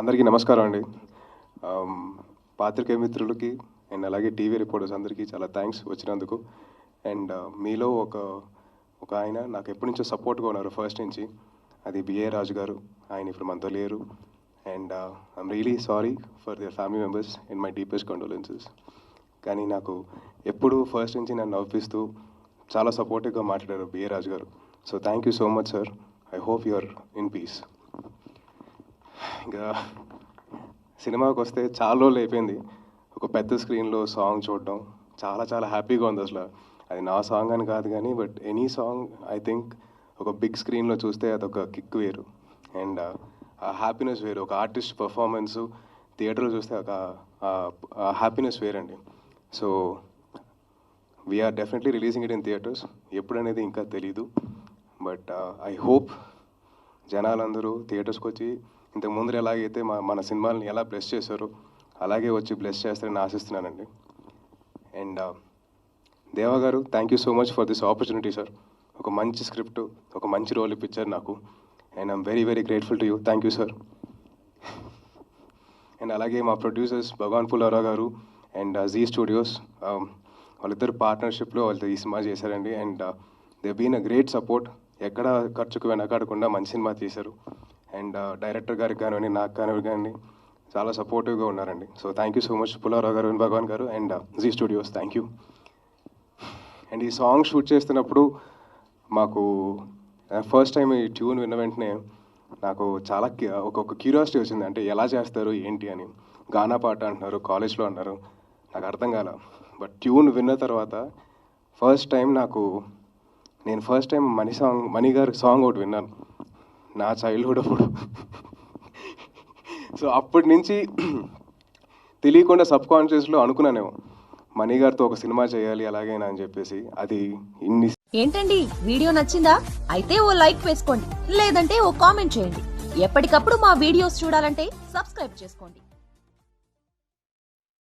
అందరికీ నమస్కారం అండి. పాత్రికేయ మిత్రులకి అండ్ అలాగే టీవీ రిపోర్టర్స్ అందరికీ చాలా థ్యాంక్స్ వచ్చినందుకు. అండ్ మీలో ఒక ఆయన నాకు ఎప్పటి నుంచో సపోర్ట్గా ఉన్నారు ఫస్ట్ నుంచి, అది బిఏ రాజు గారు. ఆయన ఇప్పుడు మనతో లేరు. And I'm really sorry for their family members and my deepest condolences. కానీ నాకు ఎప్పుడు ఫస్ట్ నుంచి నన్ను నవ్విస్తూ చాలా సపోర్టివ్గా మాట్లాడారు బిఏ రాజు గారు. So thank you so much sir. I hope you are in peace. ఇంకా సినిమాకి వస్తే చాలా రోజులు అయిపోయింది ఒక పెద్ద స్క్రీన్లో సాంగ్ చూడడం. చాలా చాలా హ్యాపీగా ఉంది. అసలు అది నా సాంగ్ అని కాదు కానీ, but any song I think ఒక బిగ్ స్క్రీన్లో చూస్తే అదొక కిక్ వేరు అండ్ ఆ హ్యాపీనెస్ వేరు. ఒక ఆర్టిస్ట్ పర్ఫార్మెన్సు థియేటర్లో చూస్తే ఒక హ్యాపీనెస్ వేరండి. So we are definitely releasing it in theatres. ఎప్పుడనేది ఇంకా తెలీదు. బట్ ఐ హోప్ జనాలందరూ థియేటర్స్కి వచ్చి ఇంతకు ముందు ఎలాగైతే మన సినిమాలని ఎలా బ్లెస్ చేశారో అలాగే వచ్చి బ్లెస్ చేస్తారని ఆశిస్తున్నానండి. అండ్ దేవా గారు, thank you so much for this opportunity sir. ఒక మంచి స్క్రిప్ట్, ఒక మంచి రోల్ ఇప్పించారు నాకు. And I'm very very grateful to you. Thank you sir. And అలాగే మా ప్రొడ్యూసర్స్ భగవాన్ పుల్లారావు గారు అండ్ జీ స్టూడియోస్, వాళ్ళిద్దరు పార్ట్నర్షిప్లో వాళ్ళతో ఈ సినిమా చేశారండి. And they been a great support. ఎక్కడ ఖర్చుకు వెనకాడకుండా మంచి సినిమా తీశారు. అండ్ డైరెక్టర్ గారికి కానివ్వండి, నాకు కానివ్వండి, చాలా సపోర్టివ్గా ఉన్నారండి. So thank you so much Pullarao గారు అండ్ భగవాన్ గారు and Zee Studios. Thank you. And ఈ సాంగ్ షూట్ చేస్తున్నప్పుడు మాకు ఫస్ట్ టైం ఈ ట్యూన్ విన్న వెంటనే నాకు చాలా ఒక క్యూరియాసిటీ వచ్చింది. అంటే ఎలా చేస్తారు ఏంటి అని. గానా పాట అంటున్నారు, కాలేజ్లో అన్నారు, నాకు అర్థం కాల. బట్ ట్యూన్ విన్న తర్వాత నేను ఫస్ట్ టైం మణి గారి సాంగ్ ఒకటి విన్నాను నా చైల్డ్హుడ్ అప్పుడు. సో అప్పటి నుంచి తెలియకుండా సబ్ కాన్షియస్లో అనుకున్నానేమో మణి గారితో ఒక సినిమా చేయాలి అలాగైనా అని చెప్పేసి. అది ఇన్ని. ఏంటండి, వీడియో నచ్చిందా? అయితే ఓ లైక్ వేసుకోండి, లేదంటే ఓ కామెంట్ చేయండి. ఎప్పటికప్పుడు మా వీడియోస్ చూడాలంటే సబ్స్క్రైబ్ చేసుకోండి.